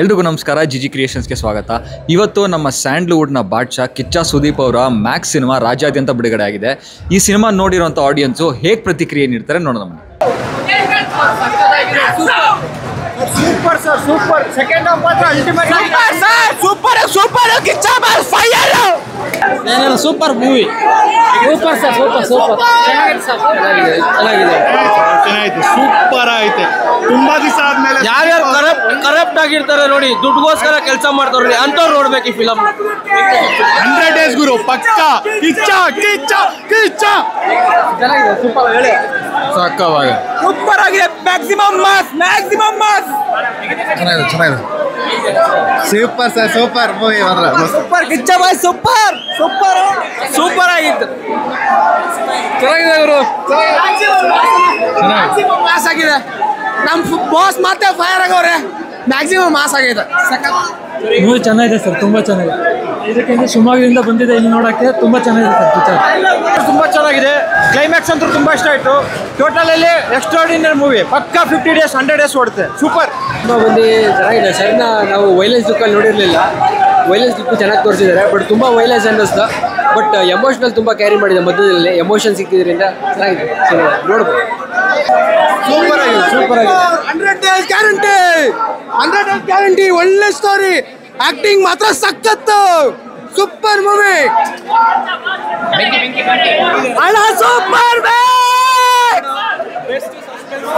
ಎಲ್ರಿಗೂ ನಮಸ್ಕಾರ. ಜಿಜಿ ಕ್ರಿಯೇಷನ್ಸ್ಗೆ ಸ್ವಾಗತ. ಇವತ್ತು ನಮ್ಮ ಸ್ಯಾಂಡ್ಲ್ವುಡ್ನ ಬಾದ್ಶಾ ಕಿಚ್ಚ ಸುದೀಪ್ ಅವರ ಮ್ಯಾಕ್ಸ್ ಸಿನಿಮಾ ರಾಜ್ಯಾದ್ಯಂತ ಬಿಡುಗಡೆ ಆಗಿದೆ. ಈ ಸಿನಿಮಾ ನೋಡಿರುವಂಥ ಆಡಿಯನ್ಸು ಹೇಗೆ ಪ್ರತಿಕ್ರಿಯೆ ನೀಡ್ತಾರೆ ನೋಡೋಣ. Super sir, super. Second half ಮಾತ್ರ ultimate. Super sir, super super. Kichcha boss fire. ಏನೇನು super movie. Super sir, super super. ಚೆನ್ನಾಗಿದೆ ಸರ್, ಚೆನ್ನಾಗಿದೆ. ಸೂಪರ್ ಐತೆ. ತುಂಬಾ ದಿವಸ ಆದ್ಮೇಲೆ ಯಾರ್ಯಾರು ಕರಪ್ಟ್ ಆಗಿರ್ತಾರೆ ನೋಡಿ, ದುಡ್ಡುಗೋಸ್ಕರ ಕೆಲಸ ಮಾಡ್ತಾರೆ ನೋಡಿ, ಅಂತವ್ರು ನೋಡ್ಬೇಕು ಈ ಫಿಲಮ್. 100 ಡೇಸ್ ಗುರು ಪಕ್ಕ. ಕಿಚ್ಚ ಕಿಚ್ಚ ಕಿಚ್ಚ ಚೆನ್ನಾಗಿದೆ, ಸೂಪರ್. ಹೇಳಿ ಸಾಕವಾಗಿದೆ, ಸೂಪರ್ ಆಗಿದೆ. Maximum mass, maximum mass. ಚೆನ್ನಾಗಿದೆ ಚೆನ್ನಾಗಿದೆ. ಸೂಪರ್ ಸರ್, ಸೂಪರ್ ಮೂವಿ ಮಾತ್ರ. Super Kichcha boy, super super super ಆಗಿತ್ತು. ಚೆನ್ನಾಗಿದೆ ಗುರು, ಮಾಸ್ ಆಗಿದೆ. ನಮ್ಮ ಬಾಸ್ ಮತ್ತೆ ಫೈರ್ ಆಗವ್ರೆ. ಮ್ಯಾಕ್ಸಿಮಮ್ ಮಾಸ್ ಆಗಿದೆ. ಮೂವಿ ಚೆನ್ನಾಗಿದೆ ಸರ್, ತುಂಬ ಚೆನ್ನಾಗಿದೆ. ಇದಕ್ಕಿಂತ ಶಿವಮೊಗ್ಗದಿಂದ ಬಂದಿದೆ ಇಲ್ಲಿ ನೋಡೋಕ್ಕೆ. ತುಂಬ ಚೆನ್ನಾಗಿದೆ ಸರ್ ಪಿಕ್ಚರ್, ತುಂಬ ಚೆನ್ನಾಗಿದೆ. ಕ್ಲೈಮ್ಯಾಕ್ಸ್ ಅಂತೂ ತುಂಬ ಇಷ್ಟ ಆಯಿತು. ಟೋಟಲಲ್ಲಿ ಎಕ್ಸ್ಟ್ರಾರ್ಡಿನರಿ ಮೂವಿ. ಪಕ್ಕ 50 ಡೇಸ್ 100 ಡೇಸ್ ಓಡುತ್ತೆ. ಸೂಪರ್. ತುಂಬ ಬಂದು ಚೆನ್ನಾಗಿದೆ ಸರ್. ನಾವು ವೈಲೆನ್ಸ್ ಲುಕ್ಕಲ್ಲಿ ನೋಡಿರಲಿಲ್ಲ. ವೈಲೆನ್ಸ್ ಲುಕ್ ಚೆನ್ನಾಗಿ ತೋರಿಸಿದ್ದಾರೆ, ಬಟ್ ತುಂಬ ವೈಲೆನ್ಸ್ ಅನ್ನಿಸ್ತು. ಬಟ್ ಎಮೋಷ್ನಲ್ ತುಂಬ ಕ್ಯಾರಿ ಮಾಡಿದೆ. ಮಧ್ಯದಲ್ಲಿ ಎಮೋಷನ್ ಸಿಕ್ಕಿದ್ರಿಂದ ಚೆನ್ನಾಗಿದೆ, ನೋಡ್ಬೋದು. ಸೂಪರ್ ಆಗಿದೆ, ಸೂಪರ್ ಆಗಿದೆ. 100 ಡೇಸ್ ಗ್ಯಾರಂಟಿ, 100 ಡೇಸ್ ಗ್ಯಾರಂಟಿ. ಒಳ್ಳೆ ಸ್ಟೋರಿ, ಆಕ್ಟಿಂಗ್ ಮಾತ್ರ ಸಖತ್ತು. ಸೂಪರ್ ಮೂವಿ ಅಣ್ಣ, ಸೂಪರ್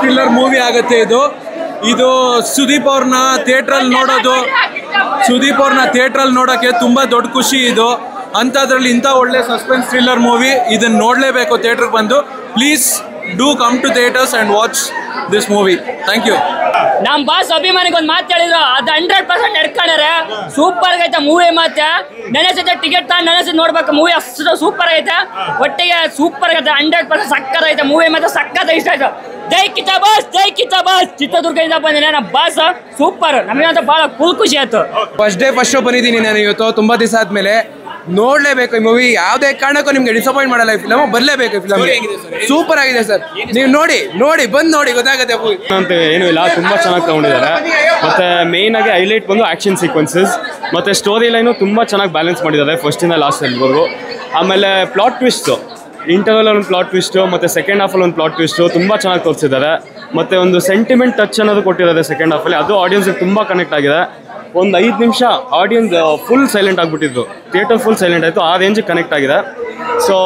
ಥ್ರಿಲ್ಲರ್ ಮೂವಿ ಆಗುತ್ತೆ ಇದು. ಇದು ಸುದೀಪ್ ಅವ್ರನ್ನ ಥಿಯೇಟ್ರಲ್ಲಿ ನೋಡೋಕ್ಕೆ ತುಂಬ ದೊಡ್ಡ ಖುಷಿ ಇದು. ಅಂಥದ್ರಲ್ಲಿ ಇಂಥ ಒಳ್ಳೆ ಸಸ್ಪೆನ್ಸ್ ಥ್ರಿಲ್ಲರ್ ಮೂವಿ, ಇದನ್ನು ನೋಡಲೇಬೇಕು. ಥಿಯೇಟ್ರಿಗೆ ಬಂದು please do come to theatres and watch this movie. Thank you. ನಮ್ಮ ಬಾಸ್ ಅಭಿಮಾನಿಗೆ ಒಂದು ಮಾತು ಹೇಳಿದ್ರು, ಅದು 100% ನಡ್ಕೊಂಡ್ರೆ. ಸೂಪರ್ ಆಗೈತೆ ಮೂವಿ. ಮತ್ತೆ ನನ್ನ ಜೊತೆ ಟಿಕೆಟ್ ತಗೊಂಡು ನನ್ನ ಜೊತೆ ನೋಡ್ಬೇಕು. ಮೂವಿ ಅಷ್ಟು ಸೂಪರ್ ಆಗೈತೆ. ಒಟ್ಟಿಗೆ ಸೂಪರ್ ಆಗೈತೆ. 100% ಸಕ್ಕತ್ ಐತೆ ಮೂವಿ. ಮತ್ತೆ ಸಕ್ಕತ್ ಇಷ್ಟ ಆಯ್ತು. ಜೈ ಕಿಚ್ಚ ಬಾಸ್, ಜೈ ಕಿಚ್ಚ ಬಾಸ್. ಚಿತ್ರದುರ್ಗದಿಂದ ಬಂದಿನಿ. ನಮ್ಮ ಬಾಸ್ ಸೂಪರ್. ನಮಗಂತ ಭಾಳ ಖುಷಿ ಆಯ್ತು. ಫಸ್ಟ್ ಶೋ ಬಂದಿದ್ದೀನಿ ನಾನು ಇವತ್ತು, ತುಂಬ ದಿವಸ ಆದಮೇಲೆ. ನೋಡಲೇಬೇಕು ಈ ಮೂವಿ. ಯಾವುದೇ ಕಾರಣಕ್ಕೂ ನಿಮ್ಗೆ ಡಿಸಪಾಯಿಂಟ್ ಮಾಡಲ್ಲ. ಈ ಫಿಲಮ್ ಬರಲೇಬೇಕು. ಈ ಫಿಲಮ್ ಸೂಪರ್ ಆಗಿದೆ ಸರ್. ನೀವು ನೋಡಿ ಬಂದು ನೋಡಿ ಗೊತ್ತಾಗುತ್ತೆ. ಅಂತ ಏನೂ ಇಲ್ಲ, ತುಂಬ ಚೆನ್ನಾಗಿ ತಗೊಂಡಿದ್ದಾರೆ. ಮತ್ತು ಮೇಯ್ನ್ ಆಗಿ ಹೈಲೈಟ್ ಬಂದು ಆ್ಯಕ್ಷನ್ ಸೀಕ್ವೆನ್ಸಸ್ ಮತ್ತು ಸ್ಟೋರಿ ಲೈನು ತುಂಬ ಚೆನ್ನಾಗಿ ಬ್ಯಾಲೆನ್ಸ್ ಮಾಡಿದ್ದಾರೆ ಫಸ್ಟಿಂದ ಲಾಸ್ಟಲ್ಲಿವರೆಗೂ. ಆಮೇಲೆ ಪ್ಲಾಟ್ ಟ್ವಿಸ್ಟು, ಇಂಟರ್ವಲಲ್ಲಿ ಒಂದು ಪ್ಲಾಟ್ ಟ್ವಿಸ್ಟು ಮತ್ತು ಸೆಕೆಂಡ್ ಹಾಫಲ್ಲಿ ಒಂದು ಪ್ಲಾಟ್ ಟ್ವಿಸ್ಟು ತುಂಬ ಚೆನ್ನಾಗಿ ತೋರಿಸಿದ್ದಾರೆ. ಮತ್ತು ಒಂದು ಸೆಂಟಿಮೆಂಟ್ ಟಚ್ ಅನ್ನೋದು ಕೊಟ್ಟಿದ್ದಾರೆ ಸೆಕೆಂಡ್ ಹಾಫಲ್ಲಿ. ಅದು ಆಡಿಯನ್ಸ್ಗೆ ತುಂಬ ಕನೆಕ್ಟ್ ಆಗಿದೆ. ಒಂದು 5 ನಿಮಿಷ ಆಡಿಯನ್ಸ್ ಫುಲ್ ಸೈಲೆಂಟ್ ಆಗಿಬಿಟ್ಟಿದ್ದು, ಥಿಯೇಟರ್ ಫುಲ್ ಸೈಲೆಂಟ್ ಆಯಿತು. ಆ ರೇಂಜಿಗೆ ಕನೆಕ್ಟ್ ಆಗಿದೆ. ಸೊ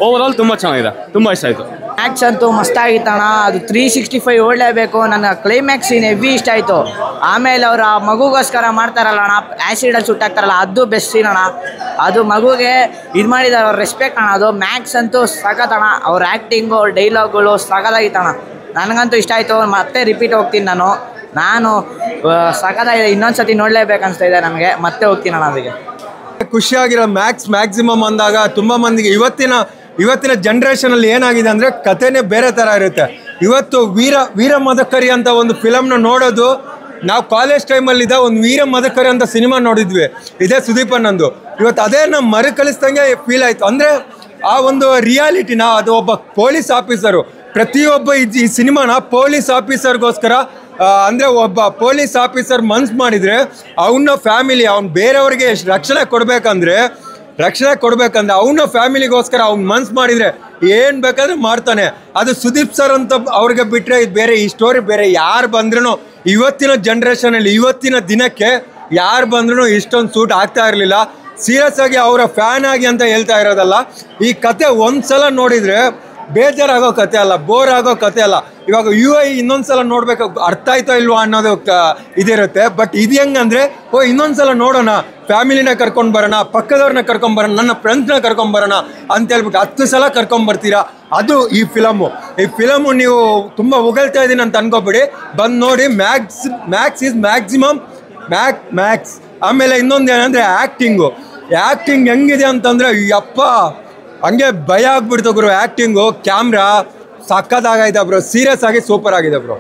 ಓವರ್ ಆಲ್ ತುಂಬ ಚೆನ್ನಾಗಿದೆ, ತುಂಬ ಇಷ್ಟ ಆಯಿತು. ಮ್ಯಾಕ್ಸ್ ಅಂತೂ ಮಸ್ತಾಗಿತ್ತಣ್ಣ. ಅದು 365 ಓಡಲೇಬೇಕು. ನನ್ನ ಕ್ಲೈಮ್ಯಾಕ್ಸ್ ಸೀನ್ ಹೆವಿ ಇಷ್ಟ ಆಯಿತು. ಆಮೇಲೆ ಅವ್ರು ಆ ಮಗುಗೋಸ್ಕರ ಮಾಡ್ತಾರಲ್ಲ ಅಣ್ಣ, ಆ್ಯಸಿಡಲ್ಲಿ ಸುಟ್ಟಾಕ್ತಾರಲ್ಲ, ಅದು ಬೆಸ್ಟ್ ಸೀನ್ ಅಣ್ಣ. ಅದು ಮಗುಗೆ ಇದು ಮಾಡಿದ್ದಾರೆ, ಅವ್ರ ರೆಸ್ಪೆಕ್ಟ್ ಅಣ್ಣ. ಅದು ಮ್ಯಾಕ್ಸ್ ಅಂತೂ ಸಖತ್ತಣ್ಣ. ಅವ್ರ ಆ್ಯಕ್ಟಿಂಗು, ಅವ್ರ ಡೈಲಾಗ್ಗಳು ಸಖತ್ತಾಗಿತ್ತಣ್ಣ. ನನಗಂತೂ ಇಷ್ಟ ಆಯಿತು. ಮತ್ತೆ ರಿಪೀಟ್ ಹೋಗ್ತೀನಿ ನಾನು ಸಖತ್ತಾಗಿದೆ. ಇನ್ನೊಂದು ಸತಿ ನೋಡಲೇಬೇಕು ಅನಿಸ್ತಾ ಇದೆ ನನಗೆ. ಮತ್ತೆ ಹೋಗ್ತೀನಿ ಅಣ್ಣ ಅದಕ್ಕೆ. ಖುಷಿಯಾಗಿರೋ ಮ್ಯಾಕ್ಸಿಮಮ್ ಅಂದಾಗ ತುಂಬ ಮಂದಿಗೆ ಇವತ್ತಿನ ಜನ್ರೇಷನಲ್ಲಿ ಏನಾಗಿದೆ ಅಂದರೆ ಕಥೆನೇ ಬೇರೆ ಥರ ಇರುತ್ತೆ. ಇವತ್ತು ವೀರ ಮದಕರಿ ಅಂತ ಒಂದು ಫಿಲಮ್ನ ನೋಡೋದು, ನಾವು ಕಾಲೇಜ್ ಟೈಮಲ್ಲಿದ್ದ ಒಂದು ವೀರ ಮದಕರಿ ಅಂತ ಸಿನಿಮಾ ನೋಡಿದ್ವಿ, ಇದೇ ಸುದೀಪನ್ನಂದು. ಇವತ್ತು ಅದೇ ನಮ್ಮ ಮರುಕಳಿಸ್ದಂಗೆ ಫೀಲ್ ಆಯಿತು. ಅಂದರೆ ಆ ಒಂದು ರಿಯಾಲಿಟಿನ, ಅದು ಒಬ್ಬ ಪೊಲೀಸ್ ಆಫೀಸರು, ಪ್ರತಿಯೊಬ್ಬ ಈ ಸಿನಿಮಾನ ಪೊಲೀಸ್ ಆಫೀಸರ್ಗೋಸ್ಕರ, ಅಂದರೆ ಒಬ್ಬ ಪೊಲೀಸ್ ಆಫೀಸರ್ ಮನ್ಸು ಮಾಡಿದರೆ ಅವನ ಫ್ಯಾಮಿಲಿ, ಅವ್ನು ಬೇರೆಯವ್ರಿಗೆ ಎಷ್ಟು ರಕ್ಷಣೆ ಕೊಡಬೇಕಂದ್ರೆ ಅವನ ಫ್ಯಾಮಿಲಿಗೋಸ್ಕರ ಅವ್ನು ಮನ್ಸು ಮಾಡಿದರೆ ಏನು ಬೇಕಾದ್ರೆ ಮಾಡ್ತಾನೆ. ಅದು ಸುದೀಪ್ ಸರ್ ಅಂತ ಅವ್ರಿಗೆ ಬಿಟ್ಟರೆ ಇದು ಬೇರೆ. ಈ ಸ್ಟೋರಿ ಬೇರೆ. ಯಾರು ಬಂದ್ರೂ ಇವತ್ತಿನ ಜನ್ರೇಷನಲ್ಲಿ, ಇವತ್ತಿನ ದಿನಕ್ಕೆ ಯಾರು ಬಂದ್ರೂ ಇಷ್ಟೊಂದು ಸೂಟ್ ಆಗ್ತಾ ಇರಲಿಲ್ಲ. ಸೀರಿಯಸ್ ಆಗಿ ಅವರ ಫ್ಯಾನ್ ಆಗಿ ಅಂತ ಹೇಳ್ತಾ ಇರೋದಲ್ಲ. ಈ ಕತೆ ಒಂದು ಸಲ ನೋಡಿದರೆ ಬೇಜಾರಾಗೋ ಕತೆ ಅಲ್ಲ, ಬೋರ್ ಆಗೋ ಕತೆ ಅಲ್ಲ. ಇವಾಗ ಇನ್ನೊಂದು ಸಲ ನೋಡಬೇಕು, ಅರ್ಥ ಆಯ್ತೋ ಇಲ್ವಾ ಅನ್ನೋದು ಇದಿರುತ್ತೆ. ಬಟ್ ಇದು ಹೆಂಗಂದರೆ, ಇನ್ನೊಂದು ಸಲ ನೋಡೋಣ, ಫ್ಯಾಮಿಲಿನ ಕರ್ಕೊಂಡು ಬರೋಣ, ಪಕ್ಕದವ್ರನ್ನ ಕರ್ಕೊಂಬರೋಣ, ನನ್ನ ಫ್ರೆಂಡ್ಸ್ನ ಕರ್ಕೊಂಬರೋಣ ಅಂತೇಳ್ಬಿಟ್ಟು 10 ಸಲ ಕರ್ಕೊಂಬರ್ತೀರಾ. ಅದು ಈ ಫಿಲಮು ನೀವು ತುಂಬ ಹೊಗಳ್ತಾ ಇದ್ದೀನಿ ಅಂತ ಅನ್ಕೋಬೇಡಿ. ಬಂದು ನೋಡಿ. Max is maximum Max. ಆಮೇಲೆ ಇನ್ನೊಂದು ಏನಂದರೆ ಆ್ಯಕ್ಟಿಂಗ್ ಹೆಂಗಿದೆ ಅಂತಂದರೆ, ಯಪ್ಪ ಹಂಗೆ ಭಯ ಆಗ್ಬಿಡ್ತು ಗುರು. ಆ್ಯಕ್ಟಿಂಗು, ಕ್ಯಾಮ್ರಾ ಸಕ್ಕತ್ತಾಗೈತೆ ಬ್ರೋ. ಸೀರಿಯಸ್ ಆಗಿ ಸೂಪರ್ ಆಗಿದೆ ಬ್ರೋ.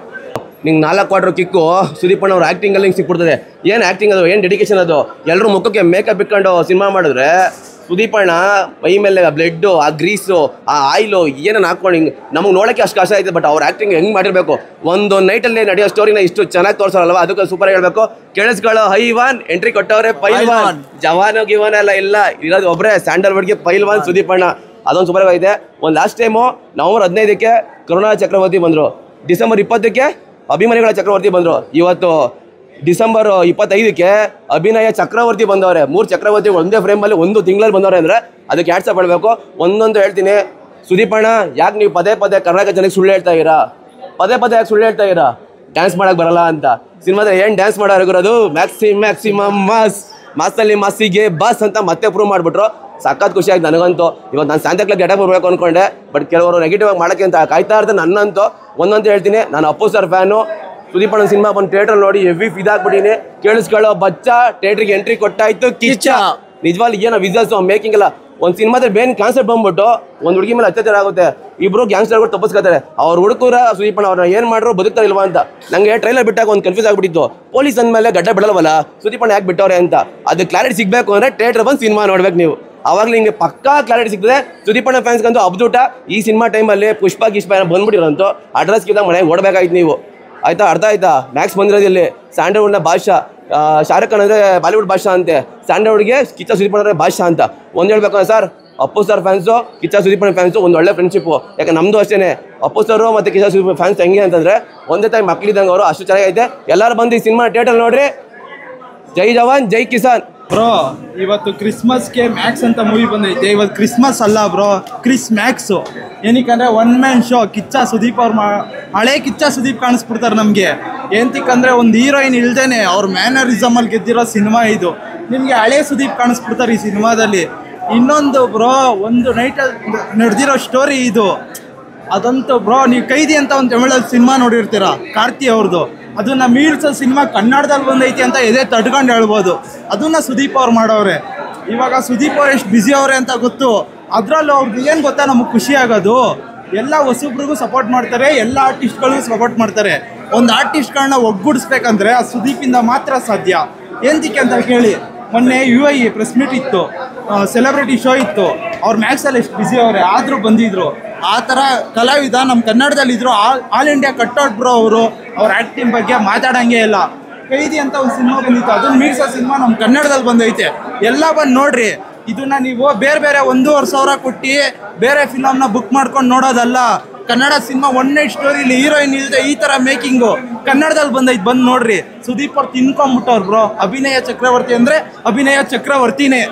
ನಿಂಗೆ 4 ಕ್ವಾರ್ಟರ್ ಕಿಕ್ಕು ಸುದೀಪಣ್ಣ ಅವ್ರ ಆ್ಯಕ್ಟಿಂಗಲ್ಲಿ ಹಿಂಗೆ ಸಿಕ್ಬಿಡ್ತದೆ. ಏನು ಆ್ಯಕ್ಟಿಂಗ್ ಅದು, ಏನು ಡೆಡಿಕೇಶನ್ ಅದು. ಎಲ್ಲರೂ ಮುಖಕ್ಕೆ ಮೇಕಪ್ ಇಟ್ಕೊಂಡು ಸಿನಿಮಾ ಮಾಡಿದ್ರೆ ಸುದೀಪ್ ಅಣ್ಣ ಮೈ ಮೇಲೆ ಬ್ಲಡ್ಡು, ಆ ಗ್ರೀಸು, ಆ ಆಯಿಲು ಏನನ್ನ ಹಾಕೊಂಡು ಹಿಂಗೆ ನಮಗೆ ನೋಡೋಕ್ಕೆ ಅಷ್ಟು ಕಷ್ಟ ಆಯ್ತು. ಬಟ್ ಅವ್ರ ಆ್ಯಕ್ಟಿಂಗ್ ಹೆಂಗೆ ಮಾಡಿರಬೇಕು, ಒಂದು ನೈಟಲ್ಲಿ ನಡೆಯೋ ಸ್ಟೋರಿನ ಇಷ್ಟು ಚೆನ್ನಾಗಿ ತೋರಿಸೋರಲ್ವ, ಅದಕ್ಕೆ ಸೂಪರ್ ಹೇಳಬೇಕು. ಕೇಳಿಸ್ಕೊಳ್ಳೋ ಹೈವಾನ್ ಎಂಟ್ರಿ ಕೊಟ್ಟವ್ರೆ, ಪೈಲ್ವಾನ್ ಜವಾನು ಗಿವಾನ್ ಎಲ್ಲ ಇಲ್ಲ, ಇರೋದು ಒಬ್ಬರೇ ಸ್ಯಾಂಡಲ್ವುಡ್ಗೆ ಪೈಲ್ವಾನ್ ಸುದೀಪ್ ಅಣ್ಣ. ಅದೊಂದು ಸೂಪರ್ ಆಗಿದೆ. ಒಂದು ಲಾಸ್ಟ್ ಟೈಮು ನವಂಬರ್ 15ಕ್ಕೆ ಕರುಣಾ ಚಕ್ರವರ್ತಿ ಬಂದರು, ಡಿಸೆಂಬರ್ 20ಕ್ಕೆ ಅಭಿಮಾನಿಗಳ ಚಕ್ರವರ್ತಿ ಬಂದರು, ಇವತ್ತು ಡಿಸೆಂಬರ್ 25ಕ್ಕೆ ಅಭಿನಯ ಚಕ್ರವರ್ತಿ ಬಂದವ್ರೆ. 3 ಚಕ್ರವರ್ತಿ ಒಂದೇ ಫ್ರೇಮಲ್ಲಿ ಒಂದು ತಿಂಗಳಲ್ಲಿ ಬಂದವ್ರೆ ಅಂದರೆ ಅದಕ್ಕೆ ಹ್ಯಾಟ್ಸ್ ಆಫ್ ಮಾಡಬೇಕು. ಒಂದೊಂದು ಹೇಳ್ತೀನಿ, ಸುದೀಪ್ ಅಣ್ಣ ಯಾಕೆ ನೀವು ಪದೇ ಪದೇ ಕರ್ನಾಟಕ ಜನಕ್ಕೆ ಸುಳ್ಳು ಹೇಳ್ತಾ ಇದ್ದೀರಾ, ಪದೇ ಪದೇ ಯಾಕೆ ಸುಳ್ಳು ಹೇಳ್ತಾ ಇದ್ದೀರಾ, ಡ್ಯಾನ್ಸ್ ಮಾಡೋಕ್ಕೆ ಬರಲ್ಲ ಅಂತ. ಸಿನಿಮಾದಲ್ಲಿ ಏನು ಡ್ಯಾನ್ಸ್ ಮಾಡೋರಿಗಿರೋದು ಮ್ಯಾಕ್ಸಿಮಮ್ ಮಾಸಲ್ಲಿ ಮಾಸಿಗೆ ಬಾಸ್ ಅಂತ ಮತ್ತೆ ಪ್ರೂವ್ ಮಾಡಿಬಿಟ್ರು. ಸಖತ್ ಖುಷಿ ಆಯ್ತು ನನಗಂತೂ. ಇವತ್ತು ನಾನು ಸಾಂತಾಕ್ಲಾಸ್ ಗೆಟಪ್ ಬರಬೇಕು ಅಂದ್ಕೊಂಡೆ, ಬಟ್ ಕೆಲವರು ನೆಗೆಟಿವ್ ಆಗಿ ಮಾಡೋಕ್ಕೆ ಅಂತ ಕಾಯ್ತಾ ಇರ್ತಾರೆ. ನನ್ನಂತೂ ಒಂದಂತ ಹೇಳ್ತೀನಿ, ನಾನು ಅಪ್ಪು ಸರ್ ಫ್ಯಾನು. ಸುದೀಪ್ ಅಣ್ಣ ಸಿನಿಮಾ ಬಂದು ಥಿಯೇಟರ್ ನೋಡಿ ಹೆವಿ ಇದಾಗ್ಬಿಟ್ಟಿನಿ. ಕೇಳಿಸ್ಕೊಳ್ಳೋ ಬಚ್ಚ ಥಿಯೇಟ್ರಿಗೆ ಎಂಟ್ರಿ ಕೊಟ್ಟಾಯ್ತು ಕಿಚ್ಚ. ನಿಜವಾಗ್ಲೂ ಏನೋ ವಿಜುವಲ್ಸ್ ಮೇಕಿಂಗ್ ಎಲ್ಲ ಒಂದು ಸಿನಿಮಾದಲ್ಲಿ ಬೇನ್ ಕಾನ್ಸೆಪ್ಟ್ ಬಂದ್ಬಿಟ್ಟು ಒಂದು ಹುಡುಗಿ ಮೇಲೆ ಅತ್ಯಾಚಾರ ಆಗುತ್ತೆ, ಇಬ್ರು ಗ್ಯಾಂಗ್ಸ್ಟರ್ಗಳು ತಪ್ಪಿಸ್ಕೊತಾರೆ. ಅವ್ರ ಹುಡುಕರ ಸುದೀಪ್ ಅಣ್ಣ ಅವ್ರನ್ನ ಏನು ಮಾಡ್ರು ಬದುಕ್ತಾ ಇಲ್ವಾ ಅಂತ ನಂಗೆ ಟ್ರೈಲರ್ ಬಿಟ್ಟಾಗ ಒಂದು ಕನ್ಫ್ಯೂಸ್ ಆಗ್ಬಿಟ್ಟಿತ್ತು. ಪೊಲೀಸ್ ಅಂದಮೇಲೆ ಗಡ್ಡ ಬಿಡಲ್ವಲ್ಲ, ಸುದೀಪ್ ಅಣ್ಣ ಯಾಕೆ ಬಿಟ್ಟವ್ರೆ ಅಂತ. ಅದು ಕ್ಲಾರಿಟಿ ಸಿಗಬೇಕು ಅಂದರೆ ಥಿಯೇಟರ್ ಬಂದು ಸಿನಿಮಾ ನೋಡ್ಬೇಕು ನೀವು, ಆವಾಗಲೇ ನಿಮಗೆ ಪಕ್ಕಾ ಕ್ಲಾರಿಟಿ ಸಿಗ್ತದೆ. ಸುದೀಪ್ ಅಣ್ಣ ಫ್ಯಾನ್ಸ್ಗಂತೂ ಅಬ್ದೂಟ. ಈ ಸಿನಿಮಾ ಟೈಮಲ್ಲಿ ಪುಷ್ಪ ಬಂದ್ಬಿಟ್ಟಿರೋಂತೂ ಅಡ್ರೆಸ್ಗಿಂತ ಮನೆಗೆ ಓಡಬೇಕಾಯ್ತು ನೀವು, ಆಯ್ತಾ? ಅರ್ಥ ಆಯ್ತಾ? ಮ್ಯಾಕ್ಸ್ ಬಂದಿರೋದು ಇಲ್ಲಿ ಸ್ಯಾಂಡಲ್ವುಡ್ನ ಭಾಷಾ, ಶಾರುಖ್ ಖಾನ್ ಅಂದರೆ ಬಾಲಿವುಡ್ ಭಾಷಾ ಅಂತೆ, ಸ್ಯಾಂಡಲ್ವುಡ್ಗೆ ಕಿಚ್ಚ ಸುದೀಪ್ ಅಣ್ಣ ಭಾಷಾ ಅಂತ. ಒಂದು ಹೇಳ್ಬೇಕಂದ್ರೆ sir, Appu sir fans Kichcha Sudeep ಅಣ್ಣ ಫ್ಯಾನ್ಸು ಒಂದು ಒಳ್ಳೆ ಫ್ರೆಂಡ್ಶಿಪ್ಪು. ಯಾಕೆ ನಮ್ಮದು ಅಷ್ಟೇ, ಅಪ್ಪು ಸರು ಮತ್ತು ಕಿಚ್ಚ ಸುದೀಪ್ ಫ್ಯಾನ್ಸ್ ಹೆಂಗೆ ಅಂತಂದರೆ ಒಂದೇ ತಾಯಿ ಮಕ್ಕಳಿದ್ದಂಗೆ ಅವರು, ಅಷ್ಟು ಚೆನ್ನಾಗೈತೆ. ಎಲ್ಲರೂ ಬಂದು ಈ ಸಿನಿಮಾ ಥಿಯೇಟರ್ ನೋಡ್ರಿ. ಜೈ ಜವಾನ್ ಜೈ ಕಿಸಾನ್. ಬ್ರೋ ಇವತ್ತು ಕ್ರಿಸ್ಮಸ್ಗೆ ಮ್ಯಾಕ್ಸ್ ಅಂತ ಮೂವಿ ಬಂದೈತೆ. ಇವತ್ತು ಕ್ರಿಸ್ಮಸ್ ಅಲ್ಲ ಬ್ರೋ, ಮ್ಯಾಕ್ಸು. ಏನಕ್ಕಂದರೆ one man show. Kichcha Sudeep ಅವ್ರ ಹಳೆ ಕಿಚ್ಚ ಸುದೀಪ್ ಕಾಣಿಸ್ಬಿಡ್ತಾರೆ ನಮಗೆ. ಏನಕ್ಕಂದರೆ ಒಂದು ಹೀರೋಯಿನ್ ಇಲ್ದೇನೆ ಅವ್ರ ಮ್ಯಾನರಿಸಮಲ್ಲಿ ಗೆದ್ದಿರೋ ಸಿನಿಮಾ ಇದು. ನಿಮಗೆ ಹಳೆ ಸುದೀಪ್ ಕಾಣಿಸ್ಬಿಡ್ತಾರೆ ಈ ಸಿನಿಮಾದಲ್ಲಿ. ಇನ್ನೊಂದು ಬ್ರೋ, ಒಂದು ನೈಟಲ್ಲಿ ನಡೆದಿರೋ ಸ್ಟೋರಿ ಇದು. ಅದಂತೂ ಬ್ರೋ, ನೀವು ಕೈದಿ ಅಂತ ಒಂದು ತಮಿಳಲ್ಲಿ ಸಿನಿಮಾ ನೋಡಿರ್ತೀರ, ಕಾರ್ತಿ ಅವ್ರದ್ದು. ಅದನ್ನ ಮೀರ್ಸೋ ಸಿನಿಮಾ ಕನ್ನಡದಲ್ಲಿ ಬಂದೈತಿ ಅಂತ ಎದೆ ತಡ್ಕೊಂಡು ಹೇಳ್ಬೋದು. ಅದನ್ನ ಸುದೀಪ್ ಅವ್ರು ಮಾಡೋರೆ. ಇವಾಗ ಸುದೀಪ್ ಅವ್ರು ಎಷ್ಟು ಬ್ಯುಸಿ ಅವ್ರೆ ಅಂತ ಗೊತ್ತು. ಅದರಲ್ಲೂ ಅವ್ರದ್ದು ಏನು ಗೊತ್ತಾ ನಮಗೆ ಖುಷಿ ಆಗೋದು, ಎಲ್ಲ ಹೊಸಬ್ರಿಗೂ ಸಪೋರ್ಟ್ ಮಾಡ್ತಾರೆ, ಎಲ್ಲ ಆರ್ಟಿಸ್ಟ್ಗಳಿಗೂ ಸಪೋರ್ಟ್ ಮಾಡ್ತಾರೆ. ಒಂದು ಆರ್ಟಿಸ್ಟ್ಗಳನ್ನ ಒಗ್ಗೂಡಿಸ್ಬೇಕಂದ್ರೆ ಆ ಸುದೀಪಿಂದ ಮಾತ್ರ ಸಾಧ್ಯ. ಏನಕ್ಕೆ ಅಂತ ಕೇಳಿ, ಮೊನ್ನೆ UIE ಪ್ರೆಸ್ ಮೀಟ್ ಇತ್ತು, ಸೆಲೆಬ್ರಿಟಿ ಶೋ ಇತ್ತು. ಅವ್ರು ಮ್ಯಾಕ್ಸಲ್ಲಿ ಎಷ್ಟು ಬ್ಯುಸಿ ಅವರೇ ಆದರೂ ಬಂದಿದ್ರು. ಆ ಥರ ಕಲಾವಿದ ನಮ್ಮ ಕನ್ನಡದಲ್ಲಿದ್ದರು. ಆಲ್ ಇಂಡಿಯಾ ಕಟ್ಔಟ್ ಬ್ರೋ ಅವರು. ಅವ್ರ ಆ್ಯಕ್ಟಿಂಗ್ ಬಗ್ಗೆ ಮಾತಾಡೋಂಗೆ ಇಲ್ಲ. ಕೈದಿ ಅಂತ ಒಂದು ಸಿನಿಮಾ ಬಂದಿತ್ತು, ಅದನ್ನು ಮೀರ್ಸೋ ಸಿನಿಮಾ ನಮ್ಮ ಕನ್ನಡದಲ್ಲಿ ಬಂದೈತೆ. ಎಲ್ಲ ಬಂದು ನೋಡ್ರಿ. ಇದನ್ನು ನೀವು ಬೇರೆ 1,500,000 ಕೊಟ್ಟು ಬೇರೆ ಫಿಲಮ್ನ ಬುಕ್ ಮಾಡ್ಕೊಂಡು ನೋಡೋದಲ್ಲ. ಕನ್ನಡ ಸಿನಿಮಾ ಒನ್ ನೈಟ್ ಸ್ಟೋರಿಲಿ ಹೀರೋಯಿನ್ ಇಲ್ಲದೆ ಈ ಥರ ಮೇಕಿಂಗು ಕನ್ನಡದಲ್ಲಿ ಬಂದೈತೆ, ಬಂದು ನೋಡ್ರಿ. ಸುದೀಪ್ ಅವ್ರು ತಿನ್ಕೊಂಬಿಟ್ಟವ್ರು ಬ್ರೋ. ಅಭಿನಯ ಚಕ್ರವರ್ತಿ ಅಂದರೆ ಅಭಿನಯ ಚಕ್ರವರ್ತಿನೇ.